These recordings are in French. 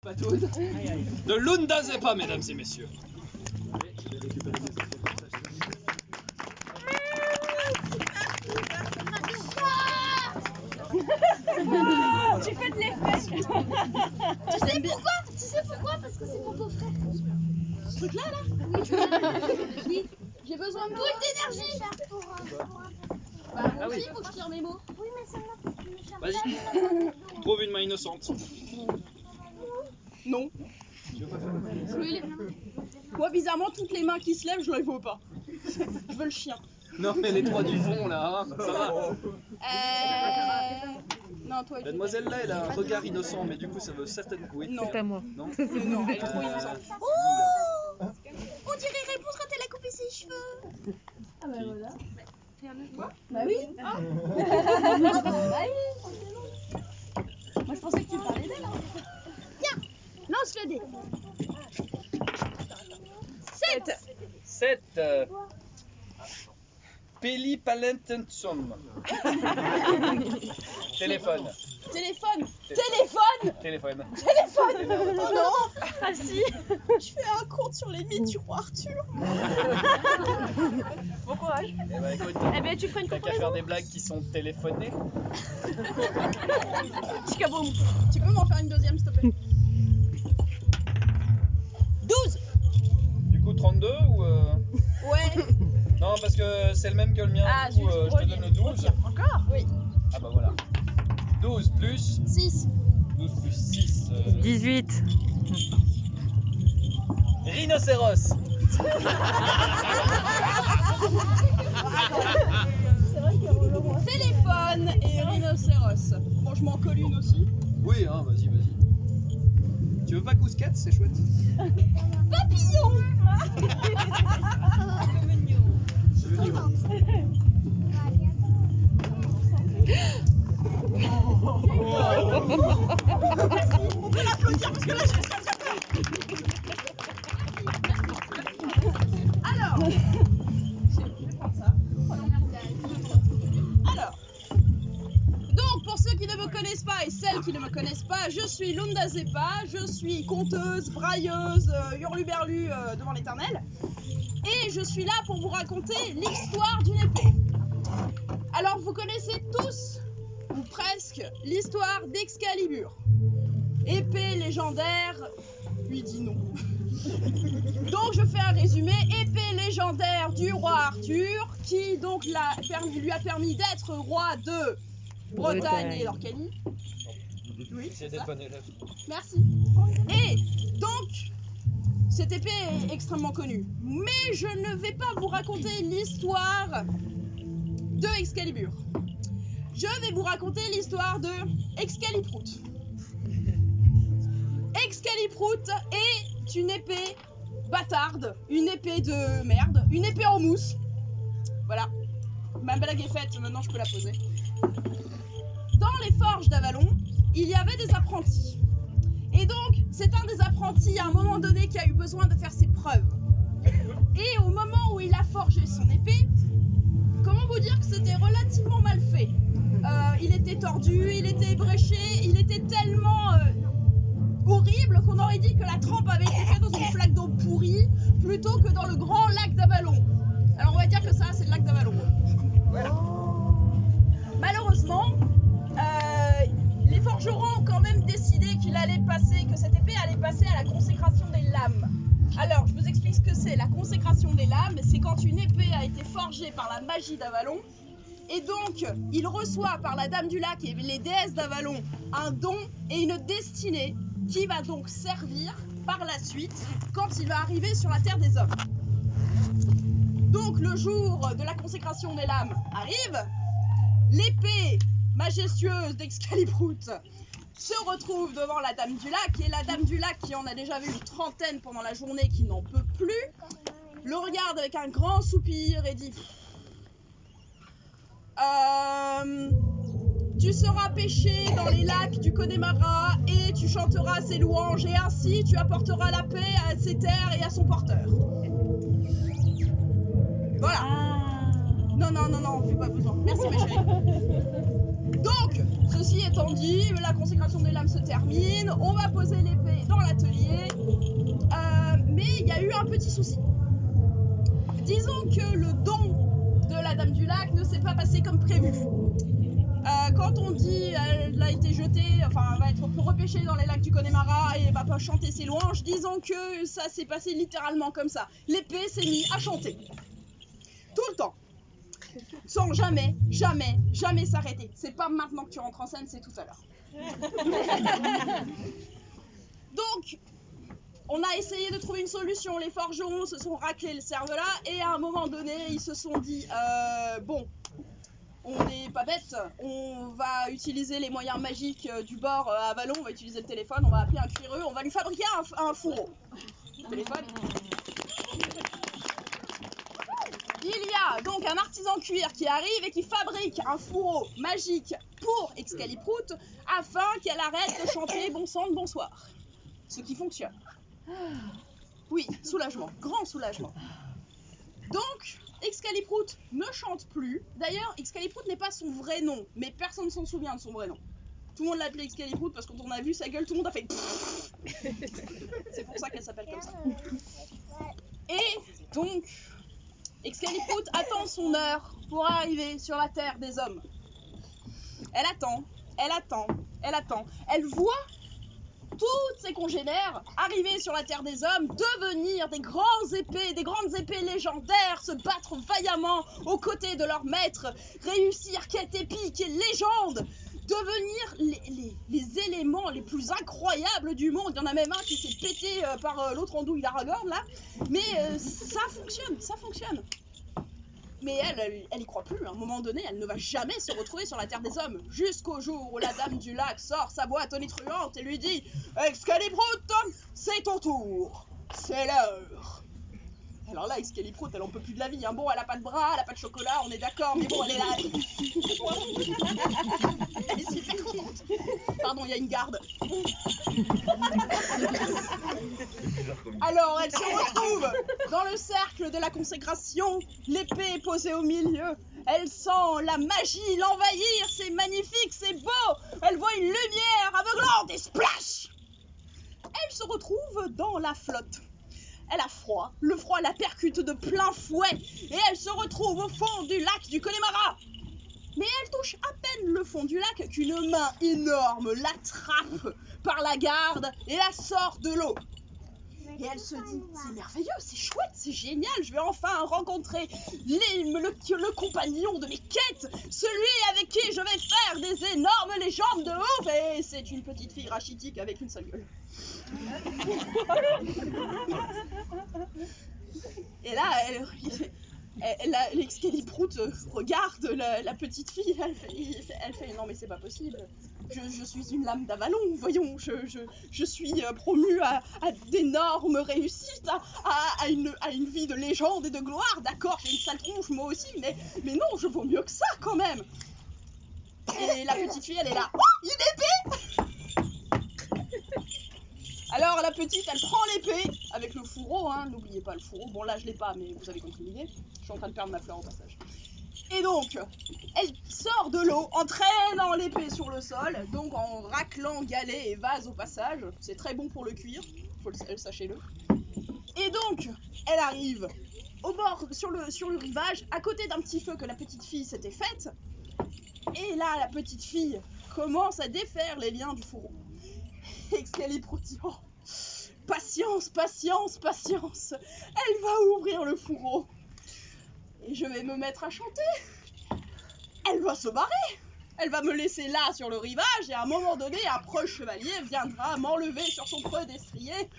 De Lunda Zepa, mesdames et messieurs. Tu fais de l'effet. Tu sais pourquoi? Parce que c'est mon beau-frère. Ce truc-là, là? Oui, tu l'as. Oui. J'ai besoin de Boule d'énergie. Bah, moi aussi, faut que je tire mes mots. Oui, mais celle-là, tu me cherches. Vas-y. Trouve une main innocente. Non. Oui, moi, bizarrement, toutes les mains qui se lèvent, je les veux pas. Je veux le chien. Non, mais les trois du fond, là, hein, ça va. Non, toi, La demoiselle là, elle a un regard innocent, mais du coup, ça veut certainement. Oui. Non. C'est à moi. Non. Non, elle est trop innocente. Oh, on dirait réponse quand elle a coupé ses cheveux. Ah bah voilà. Bah oui. Bah oui. Moi, je pensais que tu parlais d'elle. Tiens, lance le dé. 7. 7. Peli Palentensum. Téléphone. Téléphone. Téléphone. Téléphone. Téléphone. Oh non. Ah si. Je fais un compte sur les mythes du roi Arthur. Bon courage. Eh ben, écoute, Eh ben, tu ferais une t'as qu'à faire des blagues qui sont téléphonées. Chicaboum. Tu peux m'en faire une deuxième, s'il te plaît? 12. Du coup, 32 ou. Ouais. Non, parce que c'est le même que le mien. Ah, du coup, zut, je te donne le 12. Encore? Oui. Ah bah voilà. 12 plus. 6. 12 plus 6. 18. Rhinocéros. Téléphone et rhinocéros. Bon, je m'en colle une aussi. Oui, hein, vas-y, vas-y. Tu veux pas Couscette, c'est chouette. Papillon. C'est venu. On peut l'applaudir parce que là, je suis Alors, je vais prendre ça. Alors, donc pour ceux qui ne me connaissent pas et celles qui ne me connaissent pas, je suis Lunda Zepa, je suis conteuse, brailleuse, hurluberlu devant l'éternel. Et je suis là pour vous raconter l'histoire d'une épée. Alors vous connaissez tous, ou presque, l'histoire d'Excalibur. Épée légendaire, lui dit non. Donc je fais un résumé, épée légendaire du roi Arthur, qui donc lui a permis d'être roi de Bretagne et d'Orcanie. Oui, C'est c'est ça. bon élève. Merci. Et donc, cette épée est extrêmement connue. Mais je ne vais pas vous raconter l'histoire de Excalibur. Je vais vous raconter l'histoire de Excaliprout. Excaliprout est une épée bâtarde, une épée de merde, une épée en mousse. Voilà. Ma blague est faite, maintenant je peux la poser. Dans les forges d'Avalon, il y avait des apprentis. Et donc, c'est un des apprentis à un moment donné qui a eu besoin de faire ses preuves. Et au moment où il a forgé son épée, comment vous dire que c'était relativement mal fait. Il était tordu, il était ébréché, il était tellement horrible qu'on aurait dit que la trempe avait été faite dans une flaque d'eau pourrie plutôt que dans le grand lac d'Avalon. Alors on va dire que ça, c'est le lac d'Avalon. Voilà. Malheureusement, les forgerons ont quand même décidé que cette épée allait passer à la consécration des lames. Alors, je vous explique ce que c'est. La consécration des lames, c'est quand une épée a été forgée par la magie d'Avalon, et donc, il reçoit par la Dame du Lac et les déesses d'Avalon un don et une destinée qui va donc servir par la suite quand il va arriver sur la terre des hommes. Donc, le jour de la consécration des lames arrive, l'épée majestueuse d'Excaliprout se retrouve devant la Dame du Lac, et la Dame du Lac, qui en a déjà vu une trentaine pendant la journée, qui n'en peut plus, le regarde avec un grand soupir et dit tu seras pêché dans les lacs du Connemara et tu chanteras ses louanges, et ainsi tu apporteras la paix à ces terres et à son porteur. Voilà. Non, on fait pas besoin. Merci mes chéris. Donc, ceci étant dit, la consécration des lames se termine, on va poser l'épée dans petit souci. Disons que le don de la Dame du Lac ne s'est pas passé comme prévu. Quand on dit elle a été jetée, enfin elle va être repêchée dans les lacs du Connemara et va pas chanter ses louanges, disons que ça s'est passé littéralement comme ça. L'épée s'est mise à chanter. Tout le temps. Sans jamais s'arrêter. C'est pas maintenant que tu rentres en scène, c'est tout à l'heure. Donc, on a essayé de trouver une solution. Les forgerons se sont raclés le cervelas et à un moment donné, ils se sont dit bon, on n'est pas bête, on va utiliser les moyens magiques du bord à Vallon, on va utiliser le téléphone, on va appeler un cuireux, on va lui fabriquer un fourreau. Téléphone. Il y a donc un artisan cuir qui arrive et qui fabrique un fourreau magique pour Excaliproute afin qu'elle arrête de chanter bon sang de bonsoir. Ce qui fonctionne. Oui, soulagement, grand soulagement. Donc, Excaliproute ne chante plus. D'ailleurs, Excaliproute n'est pas son vrai nom, mais personne ne s'en souvient de son vrai nom. Tout le monde l'appelait Excaliproute parce que quand on a vu sa gueule, tout le monde a fait c'est pour ça qu'elle s'appelle comme ça. Et donc, Excaliproute attend son heure pour arriver sur la terre des hommes. Elle attend. Elle voit toutes ses congénères arriver sur la terre des hommes, devenir des grandes épées légendaires, se battre vaillamment aux côtés de leur maître, réussir quête épique et légende, devenir les éléments les plus incroyables du monde. Il y en a même un qui s'est pété par l'autre andouille d'Aragorn là, mais ça fonctionne. Mais elle y croit plus, à un moment donné, elle ne va jamais se retrouver sur la terre des hommes, jusqu'au jour où la Dame du Lac sort sa boîte tonitruante et lui dit « Excaliproute, c'est ton tour, c'est l'heure !» Alors là, Excaliproute, elle en peut plus de la vie, hein. Bon, elle a pas de bras, elle a pas de chocolat, on est d'accord, mais bon, elle est là. Elle est super contente. Pardon, il y a une garde. Alors, elle se retrouve dans le cercle de la consécration, l'épée posée au milieu. Elle sent la magie l'envahir, c'est magnifique, c'est beau. Elle voit une lumière aveuglante et splash. Elle se retrouve dans la flotte. Elle a froid, le froid la percute de plein fouet et elle se retrouve au fond du lac du Connemara. Mais elle touche à peine le fond du lac qu'une main énorme l'attrape par la garde et la sort de l'eau. Et elle se dit, c'est merveilleux, c'est chouette, c'est génial, je vais enfin rencontrer le compagnon de mes quêtes, celui avec qui je vais faire des énormes légendes de ouf, et c'est une petite fille rachitique avec une seule gueule. Et là, l'Excaliproute regarde la petite fille, elle fait non mais c'est pas possible. Je suis une lame d'Avalon, voyons, je suis promue à d'énormes réussites, à une vie de légende et de gloire, d'accord, j'ai une sale tronche moi aussi, mais non, je vaux mieux que ça quand même. Et la petite fille, elle est là, oh, une épée. Alors la petite, elle prend l'épée avec le fourreau, hein, n'oubliez pas le fourreau, bon là je l'ai pas, mais vous avez compris l'idée, je suis en train de perdre ma fleur au passage. Et donc, elle sort de l'eau en traînant l'épée sur le sol, donc en raclant galets et vases au passage. C'est très bon pour le cuir, sachez-le. Et donc, elle arrive au bord, sur le rivage, à côté d'un petit feu que la petite fille s'était faite. Et là, la petite fille commence à défaire les liens du fourreau. Excaliproute dit, oh, patience, patience, patience. Elle va ouvrir le fourreau. Et je vais me mettre à chanter. Elle va se barrer. Elle va me laisser là sur le rivage et à un moment donné, un preux chevalier viendra m'enlever sur son preux destrier.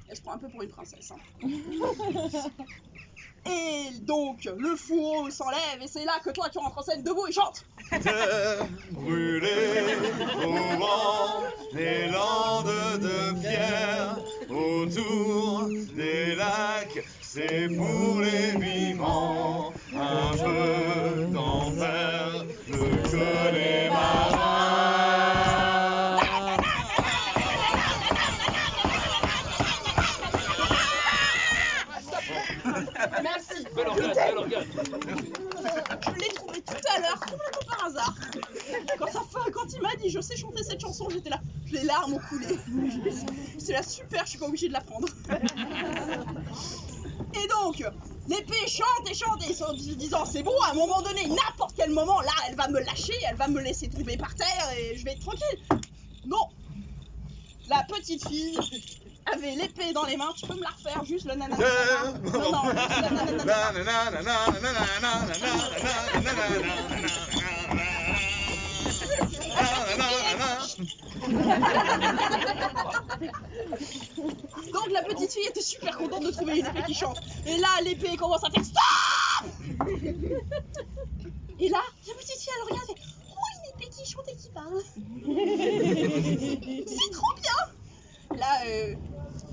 Elle se prend un peu pour une princesse. Hein. Et donc, le fourreau s'enlève et c'est là que toi tu rentres en scène debout et chante. Terre brûlée au vent, les landes de pierre, autour des lacs, c'est pour les vivants, un peu d'enfer, le Connemara. Merci. Bel organe. Je l'ai trouvé tout à l'heure, complètement par hasard. Quand il m'a dit je sais chanter cette chanson, j'étais là, les larmes ont coulé. c'est la super, je suis pas obligée de la prendre. Et donc, l'épée chante et chante, et en se disant, c'est bon, à un moment donné, n'importe quel moment, là, elle va me lâcher, elle va me laisser tomber par terre, et je vais être tranquille. Non. La petite fille avait l'épée dans les mains, tu peux me la refaire, juste le nanana. Non, non, juste le nanana. Donc la petite fille était super contente de trouver une épée qui chante. Et là, l'épée commence à faire stop. Et là, la petite fille, elle regarde et fait, oh, une épée qui chante et qui parle. C'est trop bien. Là,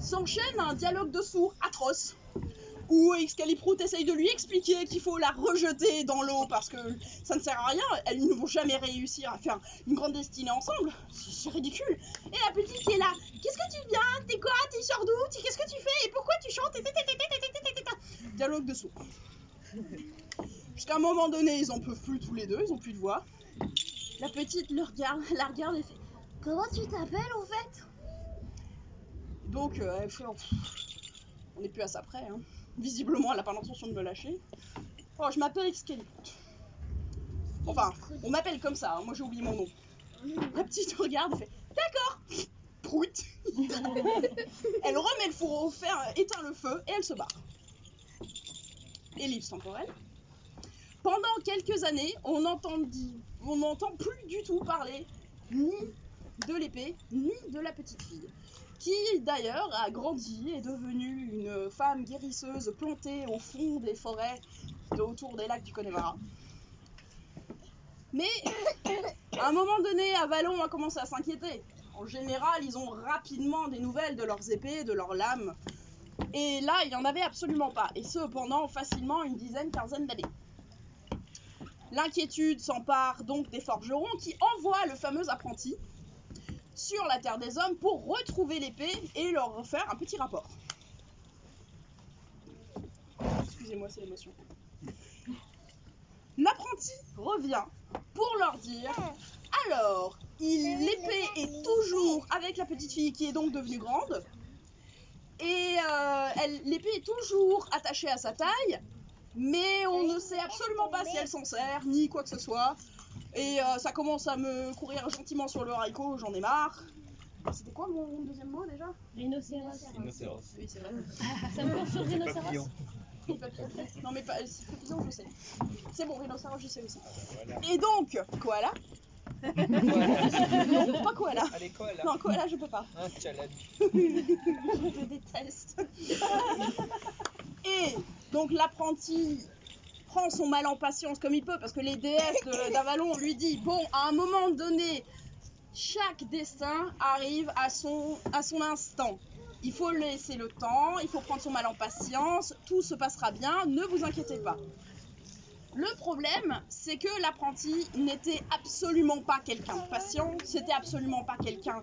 s'enchaîne un dialogue de sourds atroce, où Excaliprout essaye de lui expliquer qu'il faut la rejeter dans l'eau parce que ça ne sert à rien, elles ne vont jamais réussir à faire une grande destinée ensemble, c'est ridicule. Et la petite qui est là, qu'est-ce que tu viens, t'es quoi, t'es sors d'où, qu'est-ce que tu fais et pourquoi tu chantes, dialogue de sourds. Jusqu'à un moment donné, ils en peuvent plus tous les deux, ils ont plus de voix. La petite la regarde et fait, comment tu t'appelles en fait? Donc elle fait, on n'est plus à ça près, hein. Visiblement, elle n'a pas l'intention de me lâcher. Oh, je m'appelle Excaliprout. Enfin, on m'appelle comme ça, hein. Moi j'ai oublié mon nom. La petite regarde et fait, d'accord, prout. Elle remet le four au fer, éteint le feu et elle se barre. Ellipse temporelle. Pendant quelques années, on n'entend plus du tout parler ni de l'épée, ni de la petite fille, qui d'ailleurs a grandi et est devenue une femme guérisseuse plantée au fond des forêts autour des lacs du Connemara. Mais à un moment donné, Avalon a commencé à s'inquiéter. En général, ils ont rapidement des nouvelles de leurs épées, de leurs lames. Et là, il n'y en avait absolument pas. Et ce, pendant facilement une quinzaine d'années. L'inquiétude s'empare donc des forgerons qui envoient le fameux apprenti sur la Terre des Hommes pour retrouver l'épée et leur refaire un petit rapport. Excusez-moi, c'est l'émotion. L'apprenti revient pour leur dire, alors, l'épée est toujours avec la petite fille qui est donc devenue grande, et l'épée est toujours attachée à sa taille, mais on ne sait absolument pas si elle s'en sert, ni quoi que ce soit. Et ça commence à me courir gentiment sur le haricot, j'en ai marre. C'était quoi mon deuxième mot déjà? Rhinocéros. Oui, c'est vrai. Ça me penche sur rhinocéros. Non mais pas, papillon je sais. C'est bon, rhinocéros je sais aussi. Et donc, koala. Non, pas koala. Allez, koala. Non, koala je peux pas. Un challenge. Je déteste. Et donc l'apprenti prend son mal en patience comme il peut, parce que les déesses d'Avalon lui disent, bon, à un moment donné, chaque destin arrive à son instant. Il faut laisser le temps, il faut prendre son mal en patience, tout se passera bien, ne vous inquiétez pas. Le problème, c'est que l'apprenti n'était absolument pas quelqu'un de patient, c'était absolument pas quelqu'un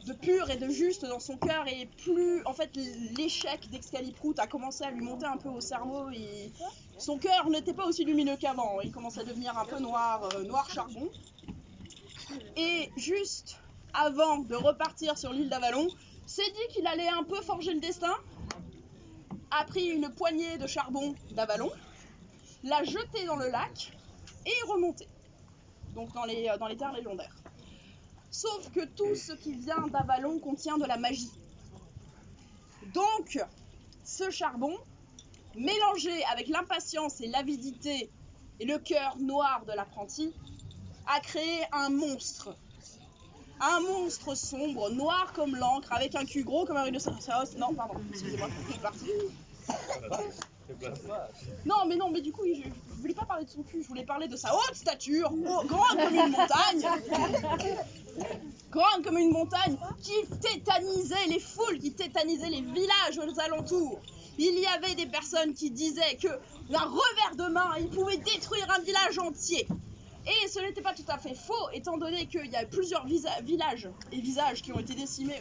de pur et de juste dans son cœur, et plus, en fait, l'échec d'Excaliprout a commencé à lui monter un peu au cerveau, et son cœur n'était pas aussi lumineux qu'avant, il commençait à devenir un peu noir charbon. Et juste avant de repartir sur l'île d'Avalon, s'est dit qu'il allait un peu forger le destin, a pris une poignée de charbon d'Avalon, l'a jeté dans le lac et est remonté, donc dans les terres légendaires. Sauf que tout ce qui vient d'Avalon contient de la magie. Donc, ce charbon, mélangé avec l'impatience et l'avidité et le cœur noir de l'apprenti, a créé un monstre. Un monstre sombre, noir comme l'encre, avec un cul gros comme un rhinocéros. Non, pardon, excusez-moi, je suis partie. Non, mais du coup, je voulais pas parler de son cul, je voulais parler de sa haute stature, grande comme une montagne. Grande comme une montagne, qui tétanisait les foules, qui tétanisait les villages aux alentours. Il y avait des personnes qui disaient que d'un revers de main, il pouvait détruire un village entier. Et ce n'était pas tout à fait faux, étant donné qu'il y a plusieurs villages et visages qui ont été décimés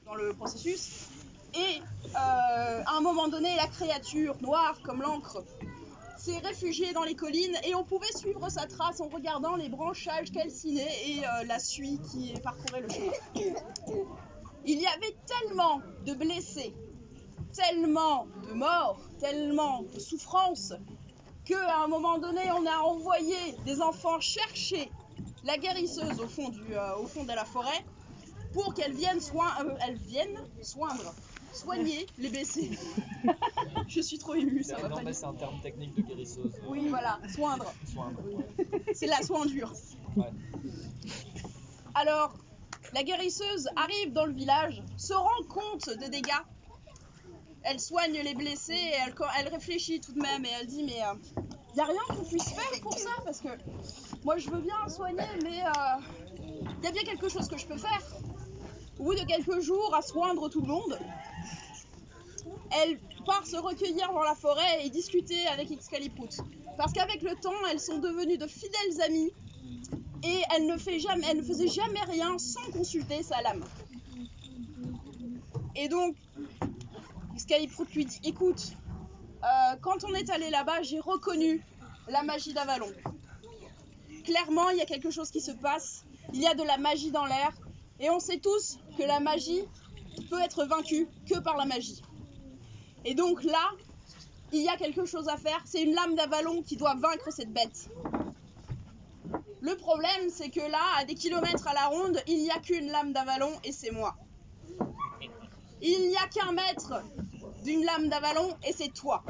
dans le processus. Et à un moment donné, la créature noire comme l'encre s'est réfugiée dans les collines et on pouvait suivre sa trace en regardant les branchages calcinés et la suie qui parcourait le chemin. Il y avait tellement de blessés, tellement de morts, tellement de souffrances, qu'à un moment donné, on a envoyé des enfants chercher la guérisseuse au fond de la forêt pour qu'elle vienne soigner les blessés. Je suis trop émue, ça va Non, pas mais du c'est un terme technique de guérisseuse. Oui, voilà, soindre. Soindre. C'est la soindure. Ouais. Alors, la guérisseuse arrive dans le village, se rend compte des dégâts. Elle soigne les blessés et elle réfléchit tout de même et elle dit mais y a rien qu'on puisse faire pour ça parce que moi je veux bien soigner mais y a bien quelque chose que je peux faire. Au bout de quelques jours à soindre tout le monde, elle part se recueillir dans la forêt et discuter avec Excaliproot. Parce qu'avec le temps, elles sont devenues de fidèles amies et elle ne faisait jamais rien sans consulter sa lame. Et donc, Excaliproot lui dit, écoute, quand on est allé là-bas, j'ai reconnu la magie d'Avalon. Clairement, il y a quelque chose qui se passe, il y a de la magie dans l'air, et on sait tous que la magie peut être vaincue que par la magie. Et donc là, il y a quelque chose à faire, c'est une lame d'Avalon qui doit vaincre cette bête. Le problème, c'est que là, à des kilomètres à la ronde, il n'y a qu'une lame d'Avalon, et c'est moi. Il n'y a qu'un maître d'une lame d'Avalon, et c'est toi.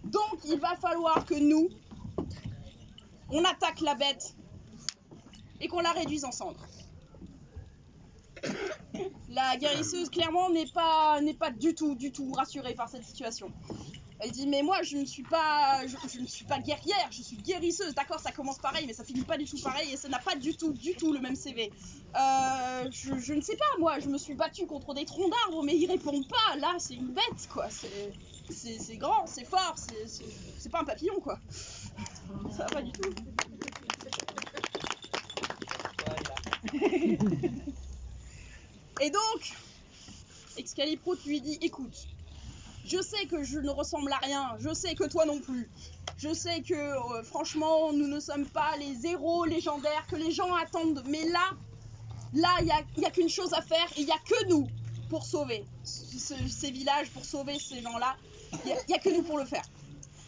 Donc, il va falloir que nous, on attaque la bête, et qu'on la réduise en cendres. La guérisseuse, clairement, n'est pas du tout rassurée par cette situation. Elle dit, mais moi, je ne suis pas guerrière, je suis guérisseuse. D'accord, ça commence pareil, mais ça finit pas du tout pareil, et ça n'a pas du tout le même CV. Je ne sais pas, moi, je me suis battue contre des troncs d'arbres, mais ils répondent pas. Là, c'est une bête, quoi. C'est grand, c'est fort, c'est pas un papillon, quoi. Ça va pas du tout. Et donc, Excaliproot lui dit, écoute, je sais que je ne ressemble à rien, je sais que toi non plus, je sais que franchement, nous ne sommes pas les héros légendaires que les gens attendent, mais là, il y a qu'une chose à faire, il n'y a que nous pour sauver ces villages, pour sauver ces gens-là, il n'y a que nous pour le faire.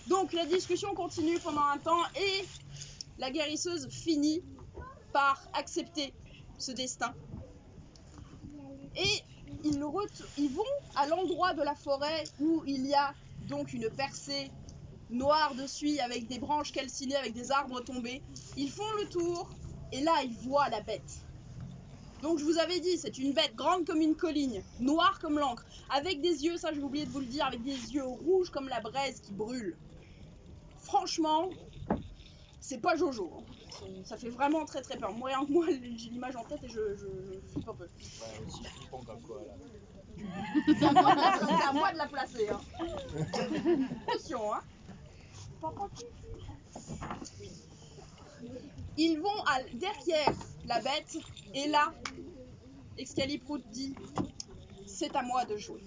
Donc la discussion continue pendant un temps et la guérisseuse finit par accepter ce destin. Et ils vont à l'endroit de la forêt où il y a donc une percée noire dessus avec des branches calcinées, avec des arbres tombés. Ils font le tour et là ils voient la bête. Donc je vous avais dit, c'est une bête grande comme une colline, noire comme l'encre, avec des yeux, ça j'ai oublié de vous le dire, avec des yeux rouges comme la braise qui brûle. Franchement, c'est pas Jojo. Ça fait vraiment très très peur. Moi j'ai l'image en tête et je flippe un peu. Ouais, aussi flippant comme quoi, là. C'est à moi de la placer. Hein. Attention, hein. Ils vont derrière la bête et là, Excaliproot dit, c'est à moi de jouer.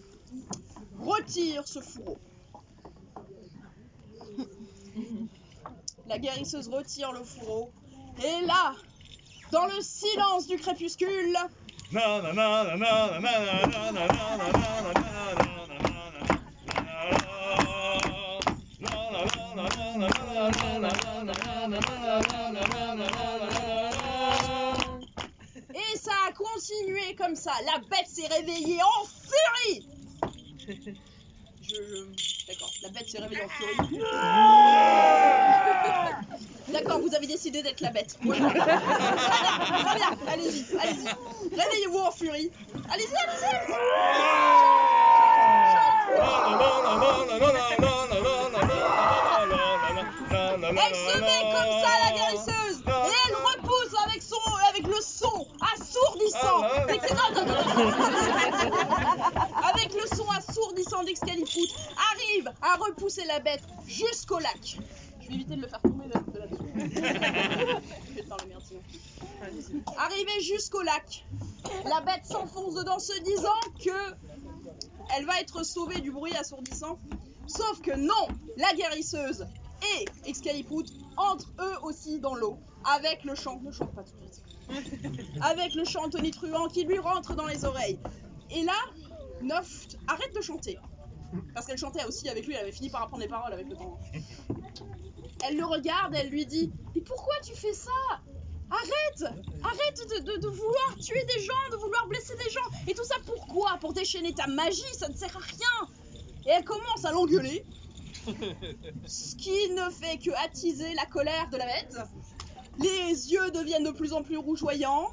Retire ce fourreau. La guérisseuse retire le fourreau. Et là, dans le silence du crépuscule, et ça a continué comme ça. La bête s'est réveillée en furie. D'accord, la bête s'est réveillée en furie. D'accord, vous avez décidé d'être la bête. Moi, très bien, allez-y. Réveillez-vous en furie. Allez-y. Elle se met comme ça, la guérisseuse, et elle repousse avec le son assourdissant. Avec le son assourdissant d'Excaliproot, arrive à repousser la bête jusqu'au lac. Je vais éviter de le faire tomber de là-dessus. Je vais te parler merde sinon. Arrivé jusqu'au lac, la bête s'enfonce dedans se disant que elle va être sauvée du bruit assourdissant. Sauf que non, la guérisseuse et Excaliproot entrent eux aussi dans l'eau. avec le chant, ne chante pas tout de suite, avec le chant tonitruant qui lui rentre dans les oreilles. Et là, Noft arrête de chanter, parce qu'elle chantait aussi avec lui, elle avait fini par apprendre les paroles avec le temps. Elle le regarde, elle lui dit « Mais pourquoi tu fais ça ? Arrête de vouloir tuer des gens, de vouloir blesser des gens. Et tout ça pourquoi ? Pour déchaîner ta magie, ça ne sert à rien. » Et elle commence à l'engueuler, ce qui ne fait que attiser la colère de la bête. Les yeux deviennent de plus en plus rougeoyants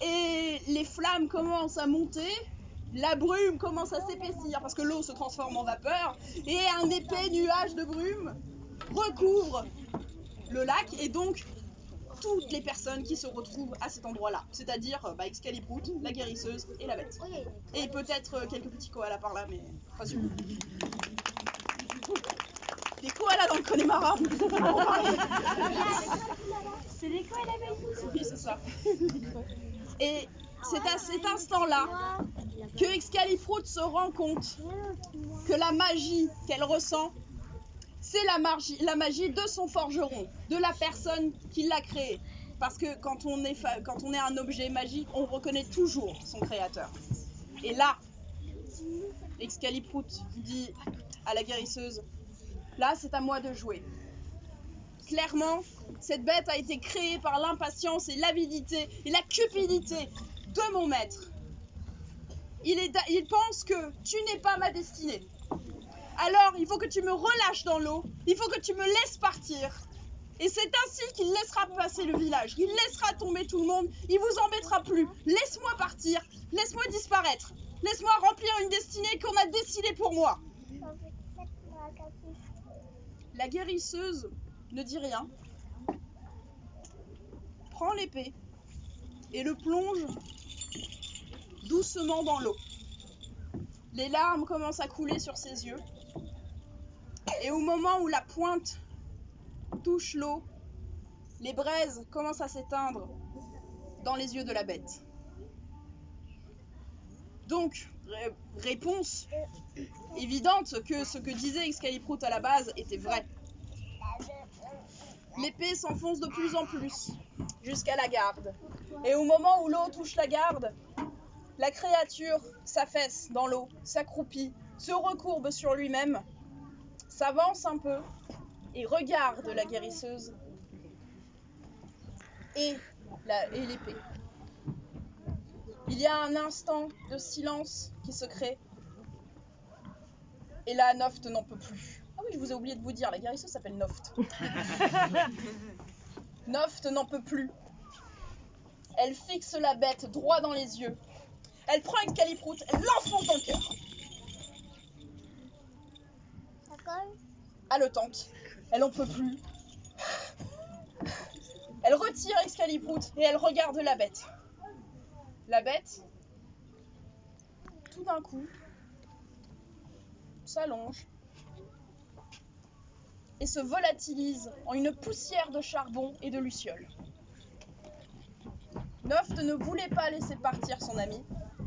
et les flammes commencent à monter. La brume commence à s'épaissir parce que l'eau se transforme en vapeur et un épais nuage de brume recouvre le lac et donc toutes les personnes qui se retrouvent à cet endroit-là, c'est-à-dire Excaliproot, la guérisseuse et la bête. Et peut-être quelques petits koalas par là, mais pas sûr. Des koalas dans le Connemara, vous pouvez pas en parler. C'est les quoi la belle? Oui, c'est ça. Et c'est à cet instant-là que Excaliproot se rend compte que la magie qu'elle ressent, c'est la magie de son forgeron, de la personne qui l'a créé. Parce que quand on est un objet magique, on reconnaît toujours son créateur. Et là, Excaliproot dit à la guérisseuse, là c'est à moi de jouer. Clairement, cette bête a été créée par l'impatience et l'avidité et la cupidité de mon maître. Il pense que tu n'es pas ma destinée. Alors, il faut que tu me relâches dans l'eau, il faut que tu me laisses partir. Et c'est ainsi qu'il laissera passer le village, il laissera tomber tout le monde, il vous embêtera plus. Laisse-moi partir, laisse-moi disparaître, laisse-moi remplir une destinée qu'on a décidée pour moi. La guérisseuse ne dit rien, prend l'épée et le plonge doucement dans l'eau. Les larmes commencent à couler sur ses yeux. Et au moment où la pointe touche l'eau, les braises commencent à s'éteindre dans les yeux de la bête. Donc, réponse évidente que ce que disait Excaliproot à la base était vrai. L'épée s'enfonce de plus en plus jusqu'à la garde. Et au moment où l'eau touche la garde, la créature s'affaisse dans l'eau, s'accroupit, se recourbe sur lui-même, s'avance un peu et regarde la guérisseuse et l'épée. Il y a un instant de silence qui se crée et là Noft n'en peut plus. Ah oui, je vous ai oublié de vous dire, la guérisseuse s'appelle Noft. Noft n'en peut plus. Elle fixe la bête droit dans les yeux. Elle prend Excaliproot, elle l'enfonce dans le cœur. Haletante, elle en peut plus. Elle retire Excaliproot et elle regarde la bête. La bête, tout d'un coup, s'allonge et se volatilise en une poussière de charbon et de lucioles. Noft ne voulait pas laisser partir son ami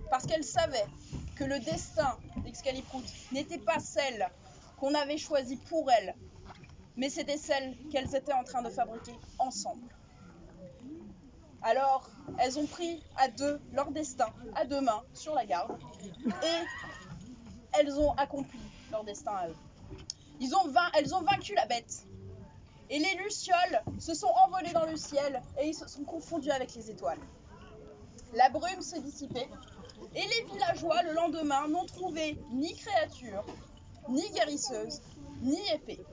parce qu'elle savait que le destin d'Excaliproot n'était pas celle qu'on avait choisie pour elle, mais c'était celle qu'elles étaient en train de fabriquer ensemble. Alors, elles ont pris à deux leur destin, à deux mains, sur la garde, et elles ont accompli leur destin à eux. Elles ont vaincu la bête. Et les lucioles se sont envolées dans le ciel et ils se sont confondus avec les étoiles. La brume s'est dissipée et les villageois, le lendemain, n'ont trouvé ni créature, ni guérisseuse, ni épée.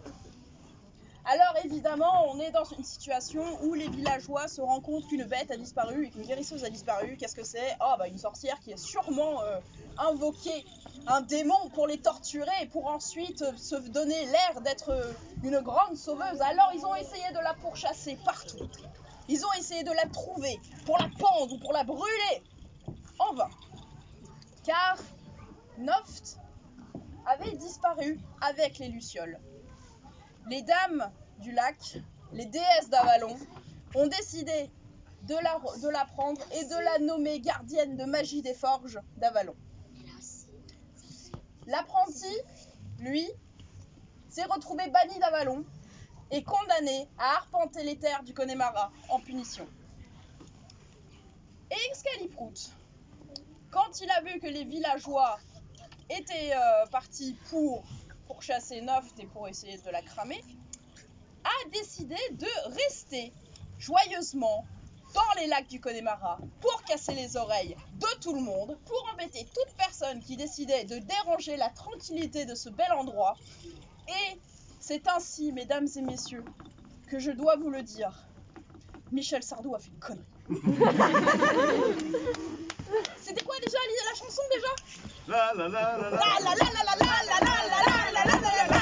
Alors évidemment, on est dans une situation où les villageois se rendent compte qu'une bête a disparu et qu'une guérisseuse a disparu. Qu'est-ce que c'est ? Une sorcière qui a sûrement invoqué un démon pour les torturer et pour ensuite se donner l'air d'être une grande sauveuse. Alors ils ont essayé de la pourchasser partout. Ils ont essayé de la trouver pour la pendre ou pour la brûler. En vain. Car Noft avait disparu avec les lucioles. Les dames du lac, les déesses d'Avalon, ont décidé de la prendre et de la nommer gardienne de magie des forges d'Avalon. L'apprenti, lui, s'est retrouvé banni d'Avalon est condamné à arpenter les terres du Connemara en punition. Et Excaliprout, quand il a vu que les villageois étaient partis pour chasser Noft et pour essayer de la cramer, a décidé de rester joyeusement dans les lacs du Connemara pour casser les oreilles de tout le monde, pour embêter toute personne qui décidait de déranger la tranquillité de ce bel endroit. Et c'est ainsi, mesdames et messieurs, que je dois vous le dire, Michel Sardou a fait une connerie. C'était quoi déjà la chanson déjà? La la la la la la la la la la la la la la la la la la